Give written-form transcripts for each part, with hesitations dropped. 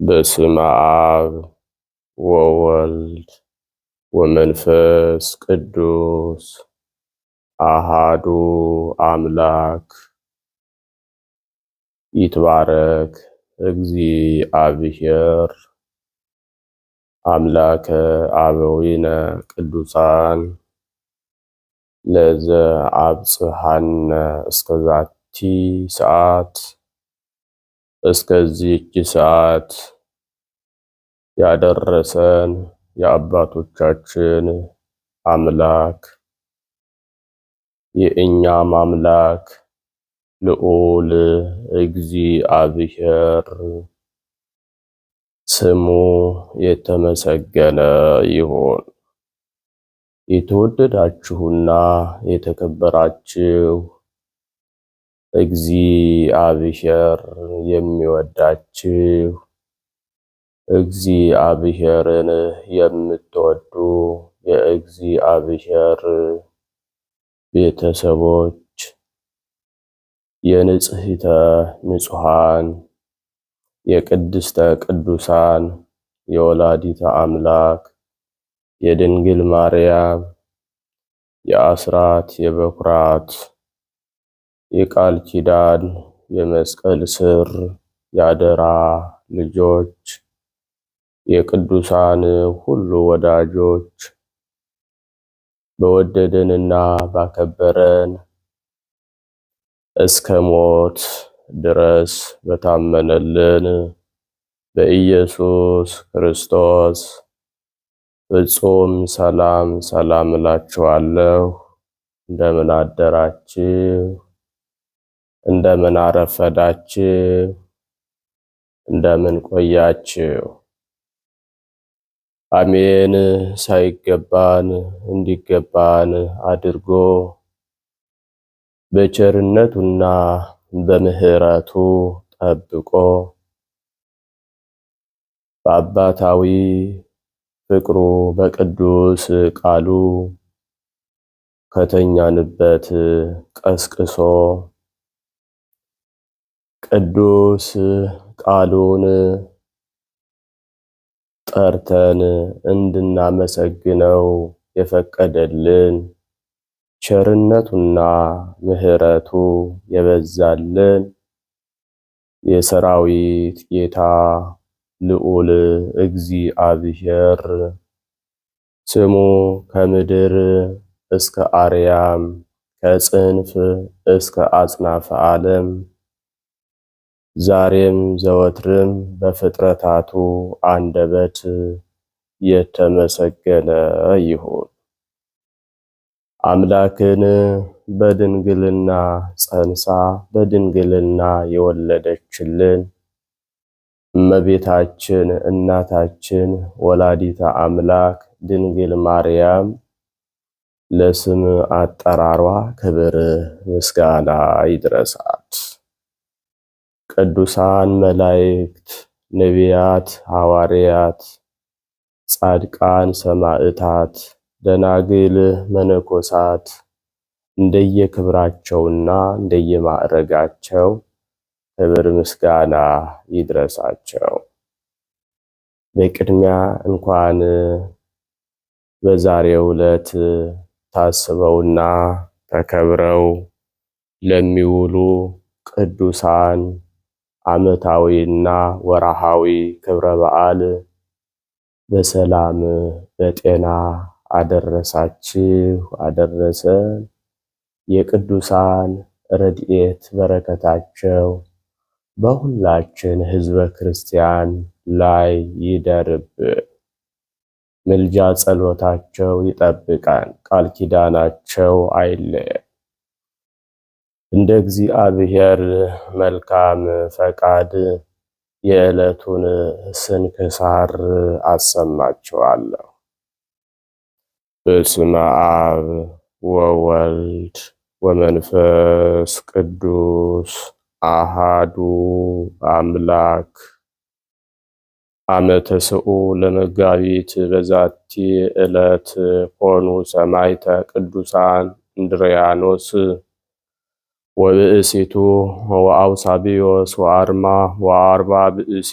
በስመ አብ ወወልድ ወመንፈስ ቅዱስ አሃዱ አምላክ ይትባረክ እግዚአብሔር አምላከ አበዊነ ቅዱሳን ለዘ አብጽሐነ እስከዛቲ ሰዓት እስከዚህች ሰዓት ያደረሰን የአባቶቻችን አምላክ የእኛም አምላክ ልዑል እግዚአብሔር ስሙ የተመሰገነ ይሁን። የተወደዳችሁና የተከበራችሁ እግዚአብሔር የሚወዳችሁ እግዚአብሔርን የምትወዱ የእግዚአብሔር ቤተሰቦች የንጽሕተ ንጹሐን የቅድስተ ቅዱሳን የወላዲተ አምላክ የድንግል ማርያም የአስራት የበኩራት የቃል ኪዳን የመስቀል ስር ያደራ ልጆች የቅዱሳን ሁሉ ወዳጆች በወደደንና ባከበረን እስከ ሞት ድረስ በታመነልን በኢየሱስ ክርስቶስ ፍጹም ሰላም ሰላም እላችኋለሁ። እንደምን አደራችሁ? እንደምን አረፈዳችሁ? እንደምን ቆያችሁ? አሜን። ሳይገባን እንዲገባን አድርጎ በቸርነቱና በምሕረቱ ጠብቆ በአባታዊ ፍቅሩ በቅዱስ ቃሉ ከተኛንበት ቀስቅሶ ቅዱስ ቃሉን ጠርተን እንድናመሰግነው የፈቀደልን ቸርነቱና ምሕረቱ የበዛልን የሰራዊት ጌታ ልዑል እግዚአብሔር ስሙ ከምድር እስከ አርያም ከጽንፍ እስከ አጽናፈ ዓለም ዛሬም ዘወትርም በፍጥረታቱ አንደበት የተመሰገነ ይሁን። አምላክን በድንግልና ጸንሳ በድንግልና የወለደችልን እመቤታችን እናታችን ወላዲተ አምላክ ድንግል ማርያም ለስም አጠራሯ ክብር ምስጋና ይድረሳት። ቅዱሳን መላእክት፣ ነቢያት፣ ሐዋርያት፣ ጻድቃን፣ ሰማዕታት፣ ደናግል፣ መነኮሳት እንደየክብራቸውና እንደየማዕረጋቸው ክብር ምስጋና ይድረሳቸው። በቅድሚያ እንኳን በዛሬው ዕለት ታስበውና ተከብረው ለሚውሉ ቅዱሳን ዓመታዊና ወርሃዊ ክብረ በዓል በሰላም በጤና አደረሳችሁ አደረሰን። የቅዱሳን ረድኤት በረከታቸው በሁላችን ሕዝበ ክርስቲያን ላይ ይደርብን። ምልጃ ጸሎታቸው ይጠብቀን። ቃል ኪዳናቸው አይለየን። እንደ እግዚአብሔር መልካም ፈቃድ የዕለቱን ስንክሳር አሰማችኋለሁ። በስመ አብ ወወልድ ወመንፈስ ቅዱስ አሃዱ አምላክ አመ ተስዑ ለመጋቢት በዛቲ ዕለት ኮኑ ሰማዕተ ቅዱሳን እንድርያኖስ ወብእሲቱ ወአውሳብዮስ ወአርማ ወአርባ ብእሲ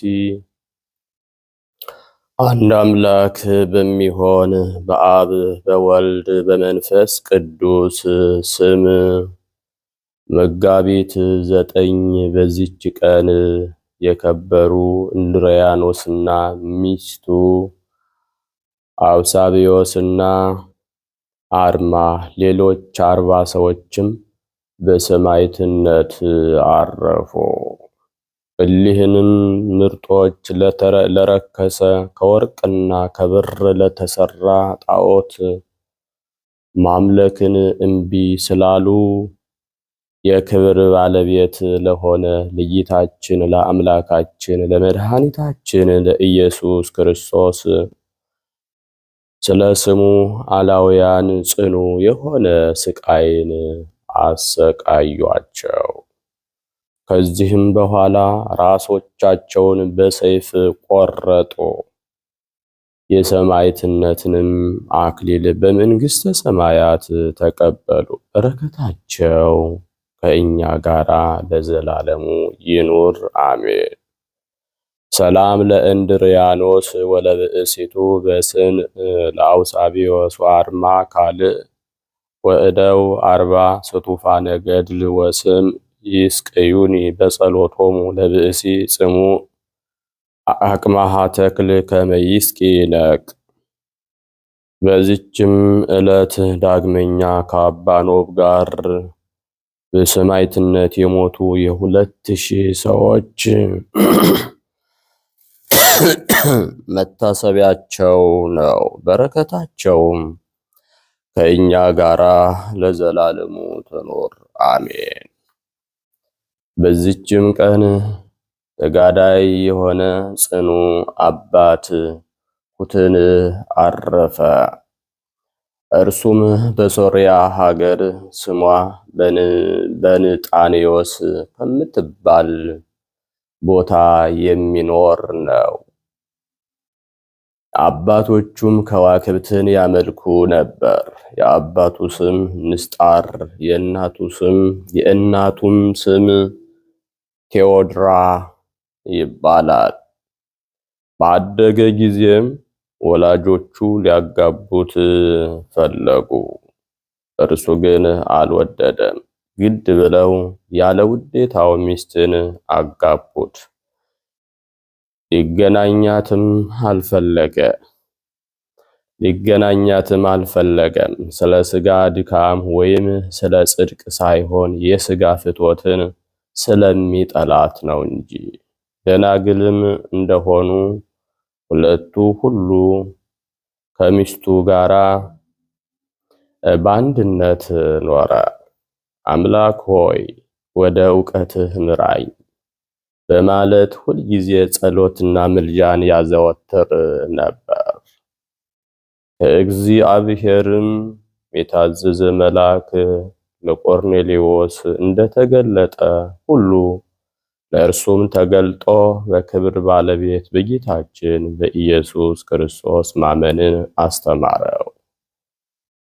አንድ አምላክ በሚሆን በአብ በወልድ በመንፈስ ቅዱስ ስም መጋቢት 9 በዚች ቀን የከበሩ እንድርያኖስና ሚስቱ አውሳብዮስና አርማ ሌሎች 40 ሰዎችም በሰማዕትነት አረፉ። እሊህንም ምርጦች ለረከሰ ከወርቅና ከብር ለተሰራ ጣዖት ማምለክን እምቢ ስላሉ የክብር ባለቤት ለሆነ ለጌታችን ለአምላካችን ለመድኃኒታችን ለኢየሱስ ክርስቶስ ስለ ስሙ አላውያን ጽኑ የሆነ ስቃይን አሰቃዩአቸው። ከዚህም በኋላ ራሶቻቸውን በሰይፍ ቆረጡ። የሰማዕትነትንም አክሊል በመንግሥተ ሰማያት ተቀበሉ። በረከታቸው ከእኛ ጋር ለዘላለሙ ይኑር አሜን። ሰላም ለእንድርያኖስ ወለብእሲቱ በስን ለአውሳብዮስ ወአርማ ካልእ ወእደው 40 ስቱፋነ ገድል ወስም ይስቀዩኒ በጸሎቶሙ ለብእሲ ጽሙ አቅማሃ ተክል ከመይስቂ ነቅ። በዚችም ዕለት ዳግመኛ ከአባ ኖብ ጋር በሰማዕትነት የሞቱ የ2000 ሰዎች መታሰቢያቸው ነው። በረከታቸውም ከእኛ ጋራ ለዘላለሙ ትኖር አሜን። በዚችም ቀን ተጋዳይ የሆነ ጽኑ አባት ኩትን አረፈ። እርሱም በሶርያ ሀገር ስሟ በንጣኔዎስ ከምትባል ቦታ የሚኖር ነው። አባቶቹም ከዋክብትን ያመልኩ ነበር። የአባቱ ስም ንስጣር፣ የእናቱም ስም ቴዎድራ ይባላል። ባደገ ጊዜም ወላጆቹ ሊያጋቡት ፈለጉ። እርሱ ግን አልወደደም። ግድ ብለው ያለ ውዴታው ሚስትን አጋቡት። ሊገናኛትም አልፈለገም። ስለ ሥጋ ድካም ወይም ስለ ጽድቅ ሳይሆን የሥጋ ፍትወትን ስለሚጠላት ነው እንጂ። ደናግልም እንደሆኑ ሁለቱ ሁሉ ከሚስቱ ጋር በአንድነት ኖረ። አምላክ ሆይ ወደ ዕውቀትህ ምራኝ በማለት ሁልጊዜ ጸሎትና ምልጃን ያዘወትር ነበር። ከእግዚአብሔርም የታዘዘ መልአክ ለቆርኔሌዎስ እንደተገለጠ ሁሉ ለእርሱም ተገልጦ በክብር ባለቤት በጌታችን በኢየሱስ ክርስቶስ ማመንን አስተማረው።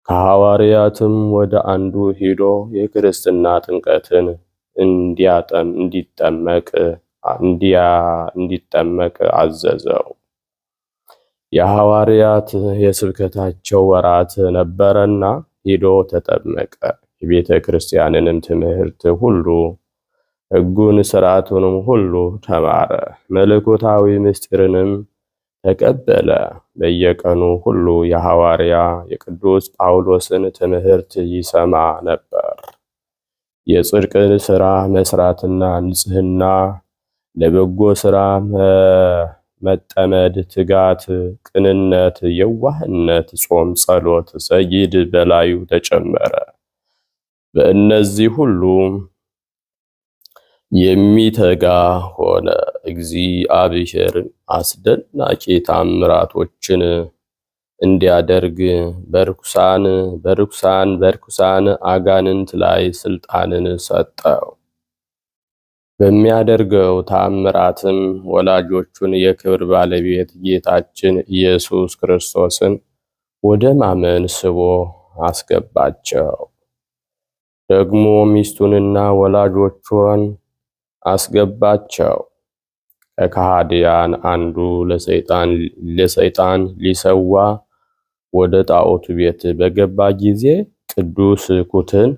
ከሐዋርያትም ወደ አንዱ ሄዶ የክርስትና ጥምቀትን እንዲጠመቅ አዘዘው። የሐዋርያት የስብከታቸው ወራት ነበረና ሄዶ ተጠመቀ። የቤተ ክርስቲያንንም ትምህርት ሁሉ ሕጉን ሥርዓቱንም ሁሉ ተማረ። መለኮታዊ ምስጢርንም ተቀበለ። በየቀኑ ሁሉ የሐዋርያ የቅዱስ ጳውሎስን ትምህርት ይሰማ ነበር። የጽድቅን ሥራ መስራትና ንጽሕና፣ ለበጎ ሥራ መጠመድ፣ ትጋት፣ ቅንነት፣ የዋህነት፣ ጾም፣ ጸሎት፣ ሰጊድ በላዩ ተጨመረ። በእነዚህ ሁሉ የሚተጋ ሆነ። እግዚአብሔር አስደናቂ ታምራቶችን እንዲያደርግ በርኩሳን አጋንንት ላይ ስልጣንን ሰጠው። በሚያደርገው ታምራትም ወላጆቹን የክብር ባለቤት ጌታችን ኢየሱስ ክርስቶስን ወደ ማመን ስቦ አስገባቸው። ደግሞ ሚስቱንና ወላጆቿን አስገባቸው። ከከሃዲያን አንዱ ለሰይጣን ሊሰዋ ወደ ጣዖቱ ቤት በገባ ጊዜ ቅዱስ ኩትን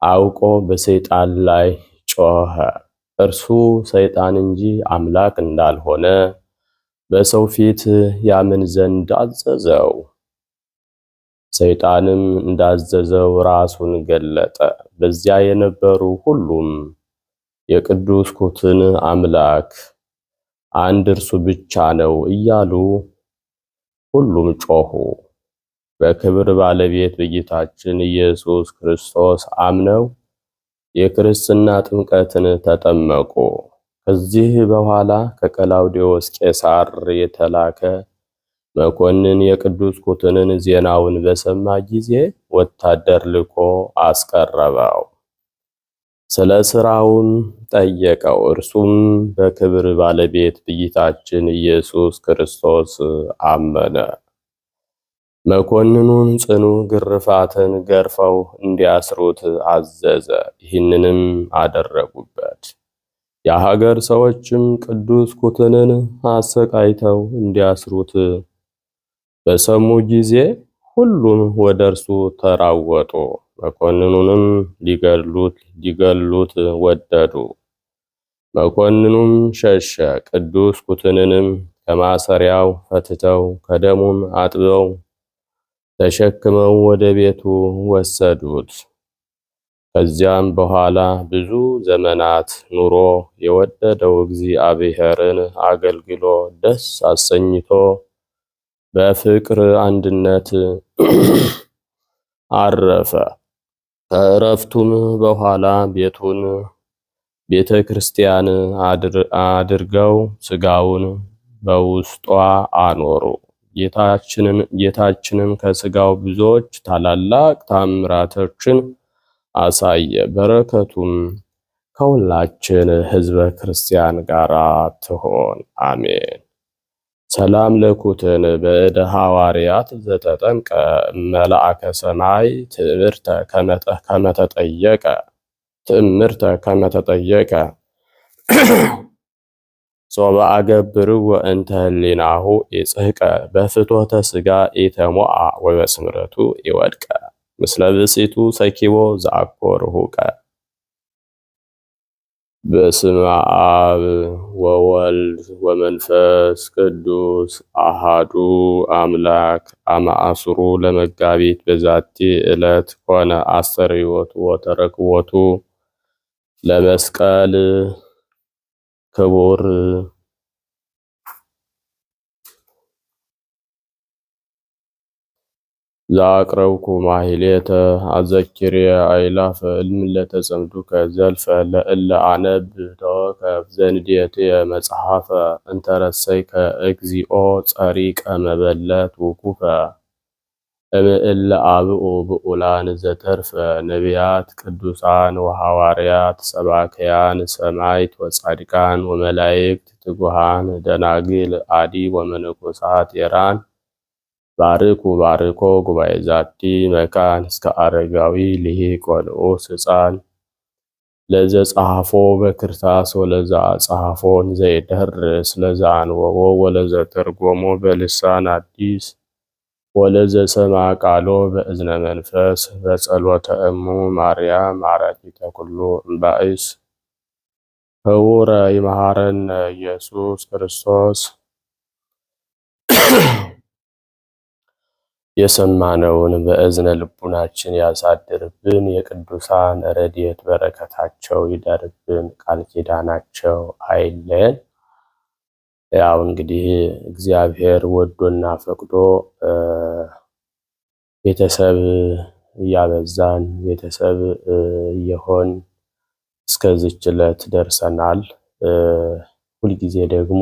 አውቆ በሰይጣን ላይ ጮኸ። እርሱ ሰይጣን እንጂ አምላክ እንዳልሆነ በሰው ፊት ያምን ዘንድ አዘዘው። ሰይጣንም እንዳዘዘው ራሱን ገለጠ። በዚያ የነበሩ ሁሉም የቅዱስ ኩትን አምላክ አንድ እርሱ ብቻ ነው እያሉ ሁሉም ጮኹ። በክብር ባለቤት በጌታችን ኢየሱስ ክርስቶስ አምነው የክርስትና ጥምቀትን ተጠመቁ። ከዚህ በኋላ ከቀላውዴዎስ ቄሳር የተላከ መኮንን የቅዱስ ኩትንን ዜናውን በሰማ ጊዜ ወታደር ልኮ አስቀረበው። ስለ ሥራውን ጠየቀው። እርሱም በክብር ባለቤት በጌታችን ኢየሱስ ክርስቶስ አመነ። መኮንኑን ጽኑ ግርፋትን ገርፈው እንዲያስሩት አዘዘ። ይህንንም አደረጉበት። የሀገር ሰዎችም ቅዱስ ኩትንን አሰቃይተው እንዲያስሩት በሰሙ ጊዜ ሁሉም ወደ እርሱ ተራወጡ። መኮንኑንም ሊገሉት ወደዱ። መኮንኑም ሸሸ። ቅዱስ ኩትንንም ከማሰሪያው ፈትተው ከደሙም አጥበው ተሸክመው ወደ ቤቱ ወሰዱት። ከዚያም በኋላ ብዙ ዘመናት ኑሮ የወደደው እግዚአብሔርን አገልግሎ ደስ አሰኝቶ በፍቅር አንድነት አረፈ። ከእረፍቱም በኋላ ቤቱን ቤተ ክርስቲያን አድርገው ሥጋውን በውስጧ አኖሩ። ጌታችንም ከሥጋው ብዙዎች ታላላቅ ታምራቶችን አሳየ። በረከቱም ከሁላችን ሕዝበ ክርስቲያን ጋር ትሆን አሜን። ሰላም ለኩትን በእደ ሐዋርያት ዘተጠምቀ መልአከ ሰማይ ትዕምርተ ከመተጠየቀ ሶበ አገብርዎ እንተ ህሊናሁ ይጽሕቀ በፍትወተ ሥጋ ኢተሞአ ወበስምረቱ ይወድቀ ምስለ ብእሲቱ ሰኪቦ ዘአኮ ርሁቀ። በስመ አብ ወወልድ ወመንፈስ ቅዱስ አሃዱ አምላክ አመ ለመጋቢት በዛቲ ዕለት ኮነ አስተርእዮቱ ወተረክቦቱ ለመስቀል ክቡር። ዛቅረብኩ ማሕሌተ አዘኪርየ አእላፈ እልምለተ ጸምዱከ ዘልፈ ለእለ አነብ ተወከፍ ዘንዴትየ መጽሐፈ እንተረሰይከ እግዚኦ ጸሪቀ መበለት ውኩፈ እምእለ አብኡ ብኡላን ዘተርፈ ነቢያት ቅዱሳን ወሐዋርያት ሰባክያን ሰማዕት ወጻድቃን ወመላእክት ትጉሃን ደናግል አዲ ወመነኮሳት የራን ባርኮ ጉባኤ ዛቲ መካን እስከ አረጋዊ ልሂቅ ወንዑስ ሕፃን ለዘ ጸሐፎ በክርታስ ወለዘ አጽሐፎን ዘይደርስ ለዘ አንበቦ ወለዘ ተርጎሞ በልሳን አዲስ ወለዘ ሰማ ቃሎ በእዝነ መንፈስ በጸሎተ እሙ ማርያም አራቂተ ኩሉ እምባእስ ህቡረ ይመሃረነ ኢየሱስ ክርስቶስ። የሰማነውን በእዝነ ልቡናችን ያሳድርብን። የቅዱሳን ረድኤት በረከታቸው ይደርብን። ቃል ኪዳናቸው አይለየን። ያው እንግዲህ እግዚአብሔር ወዶና ፈቅዶ ቤተሰብ እያበዛን ቤተሰብ እየሆን እስከዚች ዕለት ደርሰናል። ሁልጊዜ ደግሞ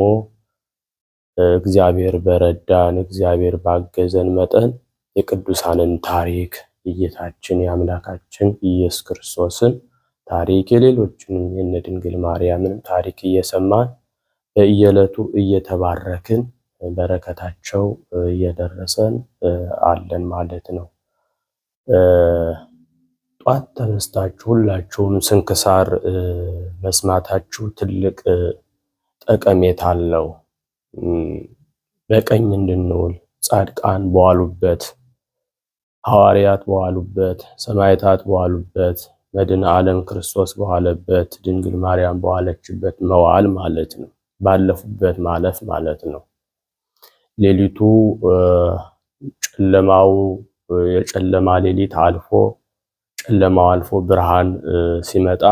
እግዚአብሔር በረዳን እግዚአብሔር ባገዘን መጠን የቅዱሳንን ታሪክ የጌታችን የአምላካችን ኢየሱስ ክርስቶስን ታሪክ የሌሎችንም የነ ድንግል ማርያምን ታሪክ እየሰማን በየዕለቱ እየተባረክን በረከታቸው እየደረሰን አለን ማለት ነው። ጧት ተነስታችሁ ሁላችሁም ስንክሳር መስማታችሁ ትልቅ ጠቀሜታ አለው። በቀኝ እንድንውል ጻድቃን በዋሉበት፣ ሐዋርያት በዋሉበት፣ ሰማዕታት በዋሉበት፣ መድኃኔ ዓለም ክርስቶስ በዋለበት፣ ድንግል ማርያም በዋለችበት መዋል ማለት ነው። ባለፉበት ማለፍ ማለት ነው። ሌሊቱ ጨለማው የጨለማ ሌሊት አልፎ ጨለማው አልፎ ብርሃን ሲመጣ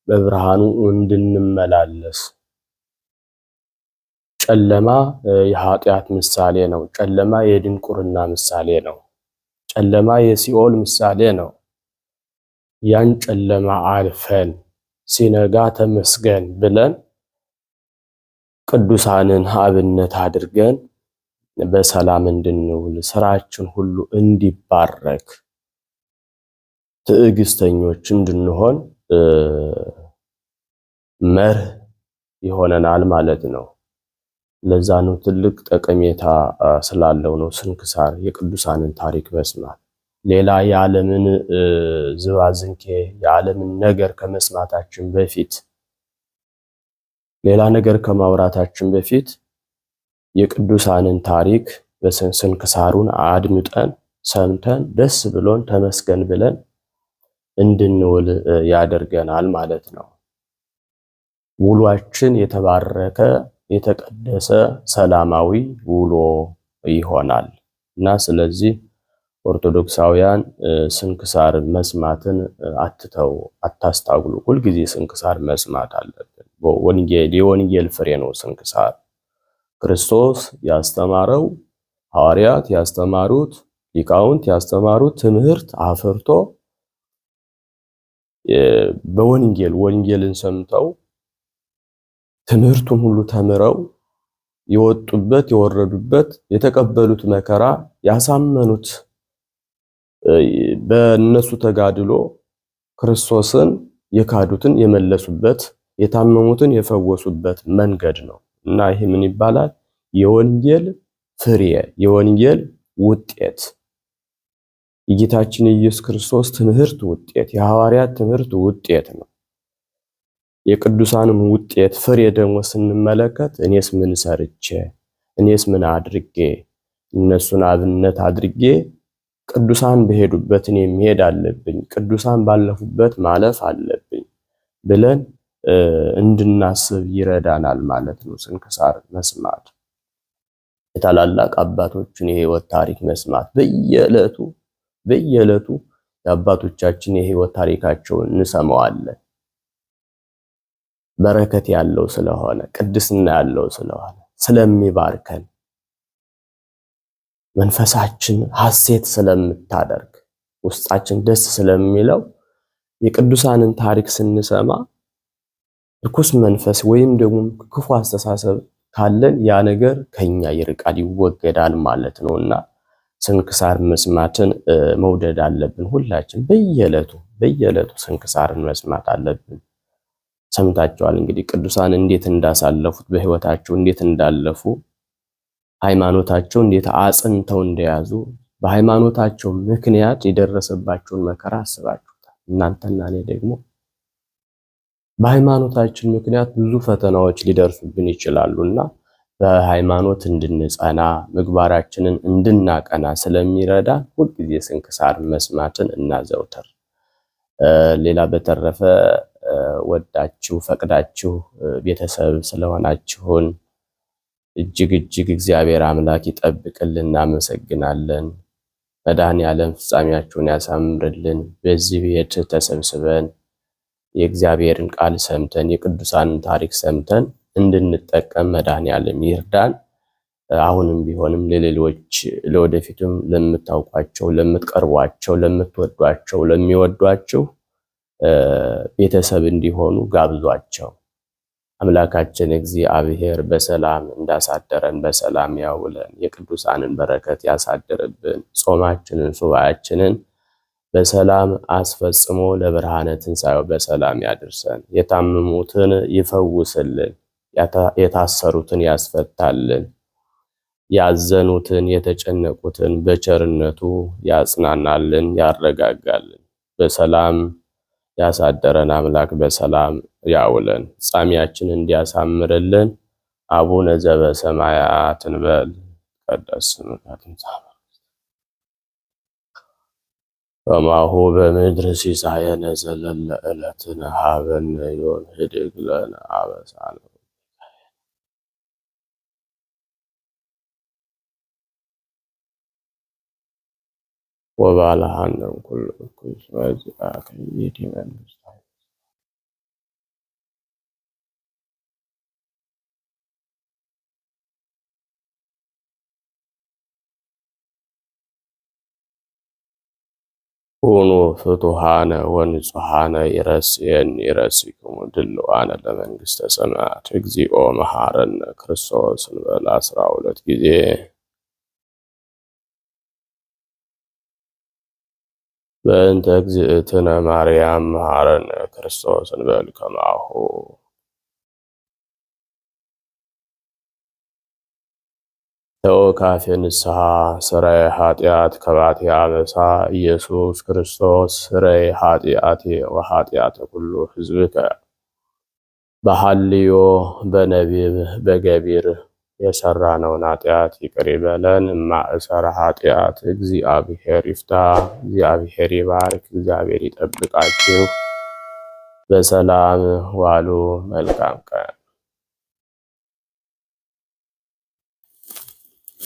በብርሃኑ እንድንመላለስ። ጨለማ የኃጢአት ምሳሌ ነው። ጨለማ የድንቁርና ምሳሌ ነው። ጨለማ የሲኦል ምሳሌ ነው። ያን ጨለማ አልፈን ሲነጋ ተመስገን ብለን ቅዱሳንን አብነት አድርገን በሰላም እንድንውል ስራችን ሁሉ እንዲባረክ ትዕግስተኞች እንድንሆን መርህ ይሆነናል ማለት ነው። ለዛ ነው ትልቅ ጠቀሜታ ስላለው ነው ስንክሳር የቅዱሳንን ታሪክ መስማት። ሌላ የዓለምን ዝባዝንኬ የዓለምን ነገር ከመስማታችን በፊት ሌላ ነገር ከማውራታችን በፊት የቅዱሳንን ታሪክ በስንክሳሩን አድምጠን ሰምተን ደስ ብሎን ተመስገን ብለን እንድንውል ያደርገናል ማለት ነው። ውሏችን የተባረከ የተቀደሰ ሰላማዊ ውሎ ይሆናል እና ስለዚህ ኦርቶዶክሳውያን ስንክሳር መስማትን አትተው፣ አታስታጉሉ። ሁልጊዜ ስንክሳር መስማት አለብን። የወንጌል ፍሬ ነው ስንክሳር። ክርስቶስ ያስተማረው፣ ሐዋርያት ያስተማሩት፣ ሊቃውንት ያስተማሩት ትምህርት አፍርቶ ወንጌልን ሰምተው ትምህርቱን ሁሉ ተምረው የወጡበት የወረዱበት የተቀበሉት መከራ ያሳመኑት በእነሱ ተጋድሎ ክርስቶስን የካዱትን የመለሱበት የታመሙትን የፈወሱበት መንገድ ነው እና ይሄ ምን ይባላል? የወንጌል ፍሬ፣ የወንጌል ውጤት፣ የጌታችን የኢየሱስ ክርስቶስ ትምህርት ውጤት፣ የሐዋርያት ትምህርት ውጤት ነው። የቅዱሳንም ውጤት ፍሬ ደግሞ ስንመለከት እኔስ ምን ሰርቼ፣ እኔስ ምን አድርጌ፣ እነሱን አብነት አድርጌ ቅዱሳን በሄዱበት እኔ መሄድ አለብኝ፣ ቅዱሳን ባለፉበት ማለፍ አለብኝ ብለን እንድናስብ ይረዳናል ማለት ነው። ስንክሳር መስማት የታላላቅ አባቶችን የህይወት ታሪክ መስማት በየዕለቱ የአባቶቻችን የህይወት ታሪካቸውን እንሰማዋለን። በረከት ያለው ስለሆነ ቅድስና ያለው ስለሆነ ስለሚባርከን መንፈሳችን ሐሴት ስለምታደርግ ውስጣችን ደስ ስለሚለው የቅዱሳንን ታሪክ ስንሰማ ርኩስ መንፈስ ወይም ደግሞ ክፉ አስተሳሰብ ካለን ያ ነገር ከኛ ይርቃል፣ ይወገዳል ማለት ነውና ስንክሳር መስማትን መውደድ አለብን። ሁላችን በየዕለቱ ስንክሳርን መስማት አለብን። ሰምታችኋል እንግዲህ ቅዱሳን እንዴት እንዳሳለፉት በህይወታቸው እንዴት እንዳለፉ ሃይማኖታቸው እንዴት አጽንተው እንደያዙ በሃይማኖታቸው ምክንያት የደረሰባቸውን መከራ አስባችሁታል። እናንተና እኔ ደግሞ በሃይማኖታችን ምክንያት ብዙ ፈተናዎች ሊደርሱብን ይችላሉና በሃይማኖት እንድንጸና ምግባራችንን እንድናቀና ስለሚረዳ ሁልጊዜ ስንክሳር መስማትን እናዘውተር። ሌላ በተረፈ ወዳችሁ ፈቅዳችሁ ቤተሰብ ስለሆናችሁን እጅግ እግዚአብሔር አምላክ ይጠብቅልን። እናመሰግናለን። መድኃኔዓለም ፍጻሜያችሁን ያሳምርልን። በዚህ ቤት ተሰብስበን የእግዚአብሔርን ቃል ሰምተን የቅዱሳንን ታሪክ ሰምተን እንድንጠቀም መድኃኔዓለም ይርዳን። አሁንም ቢሆንም ለሌሎች ለወደፊቱም ለምታውቋቸው፣ ለምትቀርቧቸው፣ ለምትወዷቸው፣ ለሚወዷቸው ቤተሰብ እንዲሆኑ ጋብዟቸው። አምላካችን እግዚአብሔር በሰላም እንዳሳደረን በሰላም ያውለን። የቅዱሳንን በረከት ያሳድርብን። ጾማችንን ሱባኤያችንን በሰላም አስፈጽሞ ለብርሃነ ትንሣኤው በሰላም ያድርሰን። የታመሙትን ይፈውስልን፣ የታሰሩትን ያስፈታልን፣ ያዘኑትን የተጨነቁትን በቸርነቱ ያጽናናልን፣ ያረጋጋልን። በሰላም ያሳደረን አምላክ በሰላም ያውለን። ፍጻሜያችንን እንዲያሳምርልን አቡነ ዘበሰማያት እንበል ይትቀደስ ስምከ ትምጻእ ከማሁ በምድር ሲሳየነ ዘለለ ዕለትነ ሀበነ ዮም ህድግ ለነ አበሳነ ወባልሐነ እምኩሉ እኩይ እስመ ዚአከ ይእቲ መንግሥተ ኩኑ ፍቱሐነ ወንጹሐነ ይረስየኒ ይረስይክሙ ድልዋነ ለመንግሥተ ሰማያት እግዚኦ መሐረነ ክርስቶስ እንበል 12 ጊዜ። በእንተ እግዝእትነ ማርያም መሐረነ ክርስቶስ እንበል ከማሁ። ተወካፌ ንስሐ ስራይ ኃጢአት ከባቴ አበሳ ኢየሱስ ክርስቶስ ስረይ ኃጢአቴ ወኃጢአተ ኩሉ ሕዝብከ በሐልዮ በነቢብ በገቢር የሰራነውን ኃጢአት ይቅር ይበለን። ማእሰረ ኃጢአት እግዚአብሔር ይፍታ። እግዚአብሔር ይባርክ። እግዚአብሔር ይጠብቃችሁ። በሰላም ዋሉ። መልካም ቀን